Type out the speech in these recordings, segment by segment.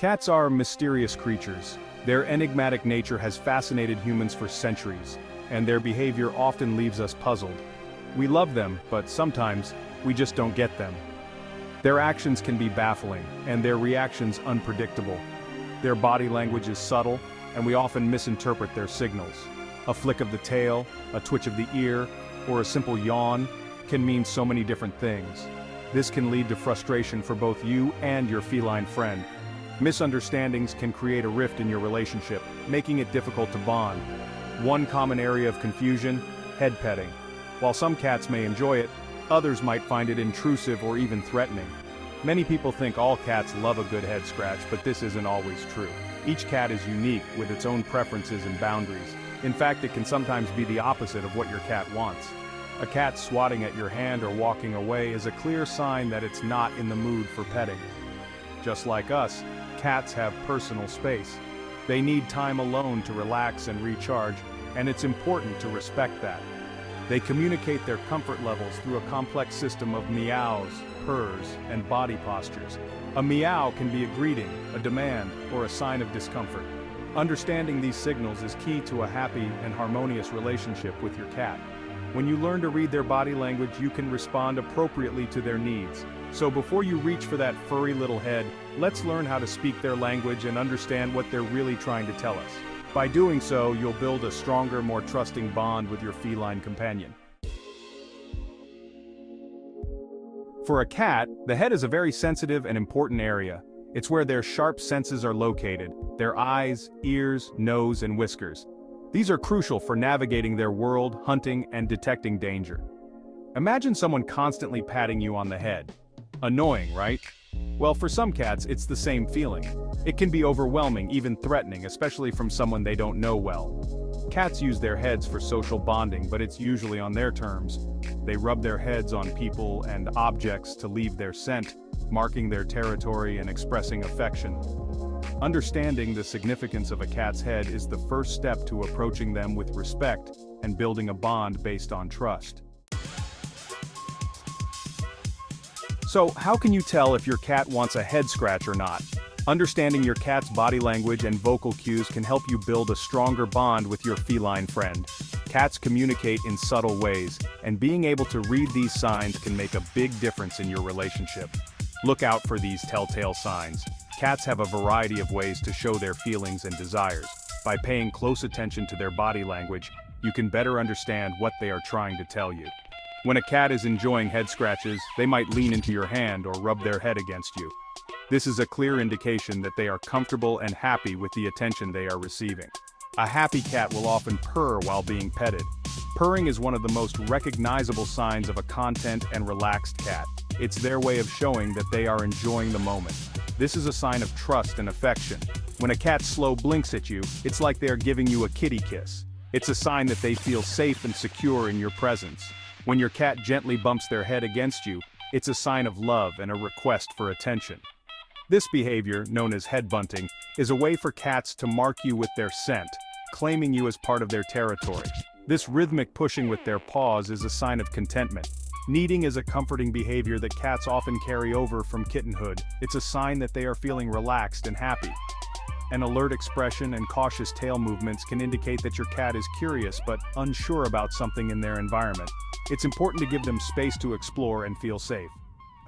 Cats are mysterious creatures. Their enigmatic nature has fascinated humans for centuries, and their behavior often leaves us puzzled. We love them, but sometimes, we just don't get them. Their actions can be baffling, and their reactions unpredictable. Their body language is subtle, and we often misinterpret their signals. A flick of the tail, a twitch of the ear, or a simple yawn can mean so many different things. This can lead to frustration for both you and your feline friend. Misunderstandings can create a rift in your relationship, making it difficult to bond. One common area of confusion: head petting. While some cats may enjoy it, others might find it intrusive or even threatening. Many people think all cats love a good head scratch, but this isn't always true. Each cat is unique, with its own preferences and boundaries. In fact, it can sometimes be the opposite of what your cat wants. A cat swatting at your hand or walking away is a clear sign that it's not in the mood for petting. Just like us, cats have personal space. They need time alone to relax and recharge, and it's important to respect that. They communicate their comfort levels through a complex system of meows, purrs, and body postures. A meow can be a greeting, a demand, or a sign of discomfort. Understanding these signals is key to a happy and harmonious relationship with your cat. When you learn to read their body language, you can respond appropriately to their needs. So before you reach for that furry little head, let's learn how to speak their language and understand what they're really trying to tell us. By doing so, you'll build a stronger, more trusting bond with your feline companion. For a cat, the head is a very sensitive and important area. It's where their sharp senses are located: their eyes, ears, nose, and whiskers. These are crucial for navigating their world, hunting, and detecting danger. Imagine someone constantly patting you on the head. Annoying, right? Well, for some cats, it's the same feeling. It can be overwhelming, even threatening, especially from someone they don't know well. Cats use their heads for social bonding, but it's usually on their terms. They rub their heads on people and objects to leave their scent, marking their territory and expressing affection. Understanding the significance of a cat's head is the first step to approaching them with respect and building a bond based on trust. So, how can you tell if your cat wants a head scratch or not? Understanding your cat's body language and vocal cues can help you build a stronger bond with your feline friend. Cats communicate in subtle ways, and being able to read these signs can make a big difference in your relationship. Look out for these telltale signs. Cats have a variety of ways to show their feelings and desires. By paying close attention to their body language, you can better understand what they are trying to tell you. When a cat is enjoying head scratches, they might lean into your hand or rub their head against you. This is a clear indication that they are comfortable and happy with the attention they are receiving. A happy cat will often purr while being petted. Purring is one of the most recognizable signs of a content and relaxed cat. It's their way of showing that they are enjoying the moment. This is a sign of trust and affection. When a cat slow blinks at you, it's like they are giving you a kitty kiss. It's a sign that they feel safe and secure in your presence. When your cat gently bumps their head against you, it's a sign of love and a request for attention. This behavior, known as head bunting, is a way for cats to mark you with their scent, claiming you as part of their territory. This rhythmic pushing with their paws is a sign of contentment. Kneading is a comforting behavior that cats often carry over from kittenhood. It's a sign that they are feeling relaxed and happy. An alert expression and cautious tail movements can indicate that your cat is curious but unsure about something in their environment. It's important to give them space to explore and feel safe.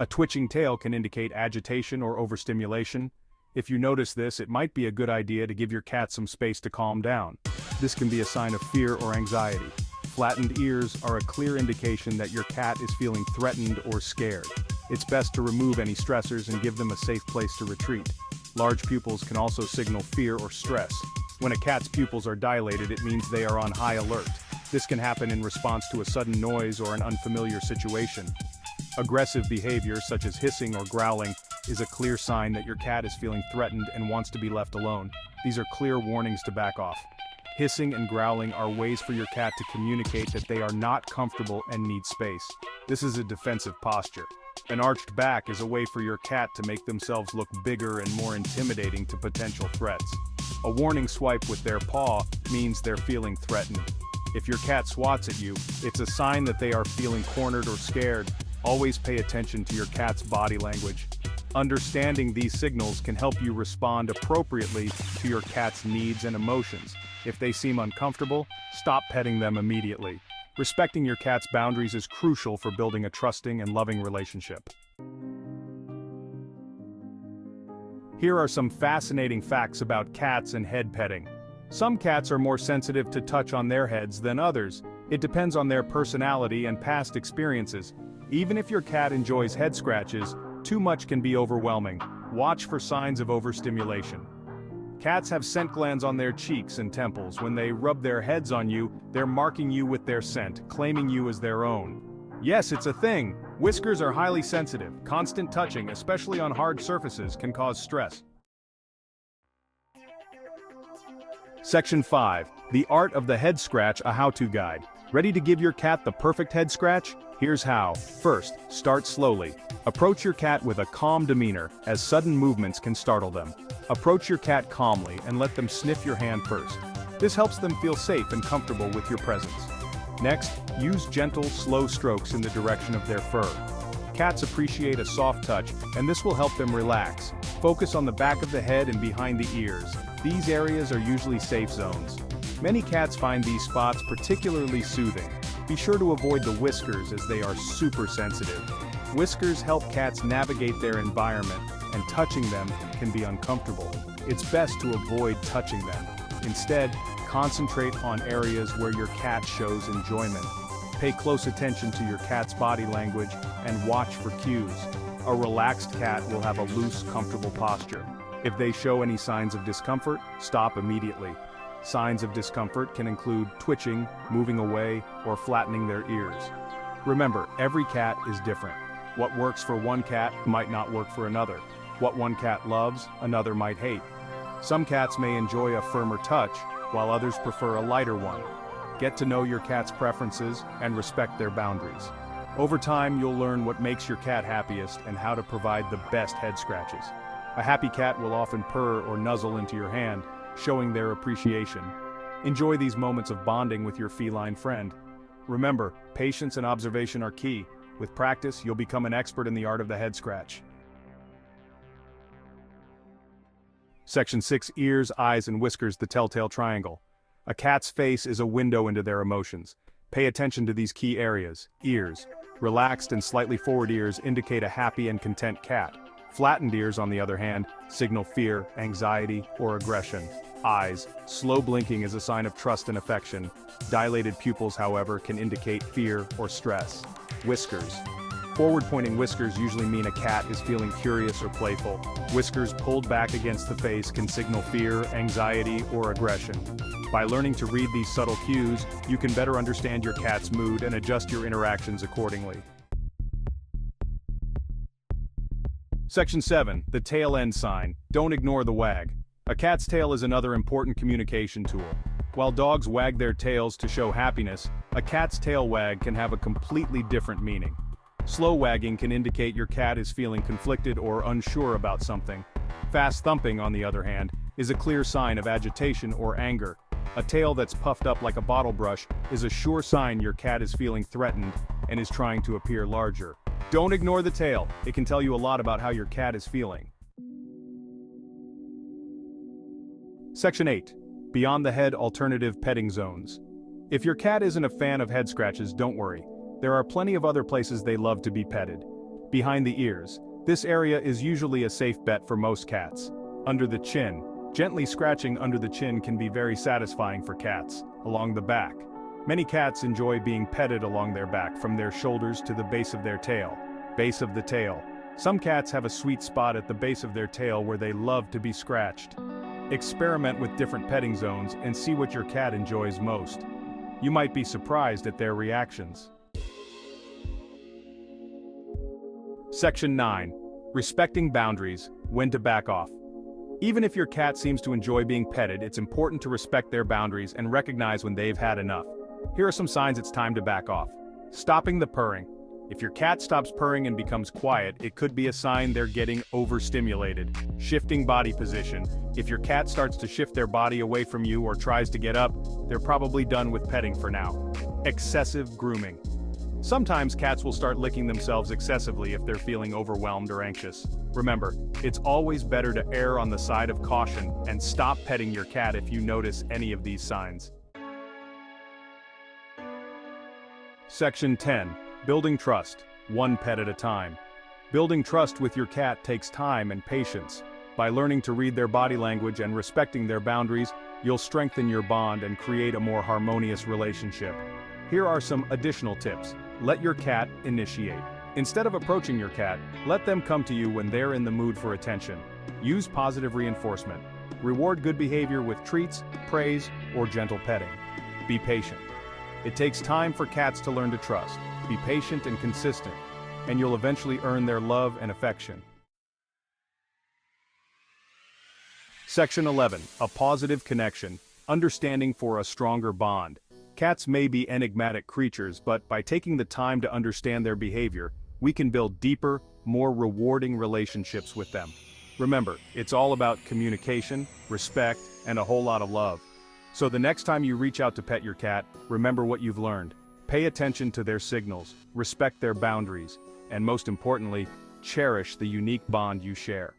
A twitching tail can indicate agitation or overstimulation. If you notice this, it might be a good idea to give your cat some space to calm down. This can be a sign of fear or anxiety. Flattened ears are a clear indication that your cat is feeling threatened or scared. It's best to remove any stressors and give them a safe place to retreat. Large pupils can also signal fear or stress. When a cat's pupils are dilated, it means they are on high alert. This can happen in response to a sudden noise or an unfamiliar situation. Aggressive behavior, such as hissing or growling, is a clear sign that your cat is feeling threatened and wants to be left alone. These are clear warnings to back off. Hissing and growling are ways for your cat to communicate that they are not comfortable and need space. This is a defensive posture. An arched back is a way for your cat to make themselves look bigger and more intimidating to potential threats. A warning swipe with their paw means they're feeling threatened. If your cat swats at you, it's a sign that they are feeling cornered or scared. Always pay attention to your cat's body language. Understanding these signals can help you respond appropriately to your cat's needs and emotions. If they seem uncomfortable, stop petting them immediately. Respecting your cat's boundaries is crucial for building a trusting and loving relationship. Here are some fascinating facts about cats and head petting. Some cats are more sensitive to touch on their heads than others. It depends on their personality and past experiences. Even if your cat enjoys head scratches, too much can be overwhelming. Watch for signs of overstimulation. Cats have scent glands on their cheeks and temples. When they rub their heads on you, they're marking you with their scent, claiming you as their own. Yes, it's a thing. Whiskers are highly sensitive. Constant touching, especially on hard surfaces, can cause stress. Section 5. The Art of the Head Scratch, a how-to guide. Ready to give your cat the perfect head scratch? Here's how. First, start slowly. Approach your cat with a calm demeanor, as sudden movements can startle them. Approach your cat calmly and let them sniff your hand first. This helps them feel safe and comfortable with your presence. Next, use gentle, slow strokes in the direction of their fur. Cats appreciate a soft touch, and this will help them relax. Focus on the back of the head and behind the ears. These areas are usually safe zones. Many cats find these spots particularly soothing. Be sure to avoid the whiskers as they are super sensitive. Whiskers help cats navigate their environment, and touching them can be uncomfortable. It's best to avoid touching them. Instead, concentrate on areas where your cat shows enjoyment. Pay close attention to your cat's body language and watch for cues. A relaxed cat will have a loose, comfortable posture. If they show any signs of discomfort, stop immediately. Signs of discomfort can include twitching, moving away, or flattening their ears. Remember, every cat is different. What works for one cat might not work for another. What one cat loves, another might hate. Some cats may enjoy a firmer touch, while others prefer a lighter one. Get to know your cat's preferences and respect their boundaries. Over time, you'll learn what makes your cat happiest and how to provide the best head scratches. A happy cat will often purr or nuzzle into your hand, showing their appreciation. Enjoy these moments of bonding with your feline friend. Remember, patience and observation are key. With practice, you'll become an expert in the art of the head scratch. Section 6. Ears, eyes, and whiskers, the telltale triangle. A cat's face is a window into their emotions. Pay attention to these key areas. Ears. Relaxed and slightly forward ears indicate a happy and content cat. Flattened ears, on the other hand, signal fear, anxiety, or aggression. Eyes. Slow blinking is a sign of trust and affection. Dilated pupils, however, can indicate fear or stress. Whiskers. Forward-pointing whiskers usually mean a cat is feeling curious or playful. Whiskers pulled back against the face can signal fear, anxiety, or aggression. By learning to read these subtle cues, you can better understand your cat's mood and adjust your interactions accordingly. Section 7. The tail end sign. Don't ignore the wag. A cat's tail is another important communication tool. While dogs wag their tails to show happiness, a cat's tail wag can have a completely different meaning. Slow wagging can indicate your cat is feeling conflicted or unsure about something. Fast thumping, on the other hand, is a clear sign of agitation or anger. A tail that's puffed up like a bottle brush is a sure sign your cat is feeling threatened and is trying to appear larger. Don't ignore the tail. It can tell you a lot about how your cat is feeling. Section 8. Beyond the head, alternative petting zones. If your cat isn't a fan of head scratches, don't worry. There are plenty of other places they love to be petted. Behind the ears. This area is usually a safe bet for most cats. Under the chin. Gently scratching under the chin can be very satisfying for cats. Along the back. Many cats enjoy being petted along their back, from their shoulders to the base of their tail. Base of the tail. Some cats have a sweet spot at the base of their tail where they love to be scratched. Experiment with different petting zones and see what your cat enjoys most. You might be surprised at their reactions. Section 9. Respecting boundaries, when to back off. Even if your cat seems to enjoy being petted, it's important to respect their boundaries and recognize when they've had enough. Here are some signs it's time to back off. Stopping the purring. If your cat stops purring and becomes quiet, it could be a sign they're getting overstimulated. Shifting body position. If your cat starts to shift their body away from you or tries to get up, they're probably done with petting for now. Excessive grooming. Sometimes cats will start licking themselves excessively if they're feeling overwhelmed or anxious. Remember, it's always better to err on the side of caution and stop petting your cat if you notice any of these signs. Section 10. Building trust, one pet at a time. Building trust with your cat takes time and patience. By learning to read their body language and respecting their boundaries, you'll strengthen your bond and create a more harmonious relationship. Here are some additional tips. Let your cat initiate. Instead of approaching your cat, let them come to you when they're in the mood for attention. Use positive reinforcement. Reward good behavior with treats, praise, or gentle petting. Be patient. It takes time for cats to learn to trust. Be patient and consistent, and you'll eventually earn their love and affection. Section 11. A positive connection. Understanding for a stronger bond. Cats may be enigmatic creatures, but by taking the time to understand their behavior, we can build deeper, more rewarding relationships with them. Remember, it's all about communication, respect, and a whole lot of love. So the next time you reach out to pet your cat, remember what you've learned. Pay attention to their signals, respect their boundaries, and most importantly, cherish the unique bond you share.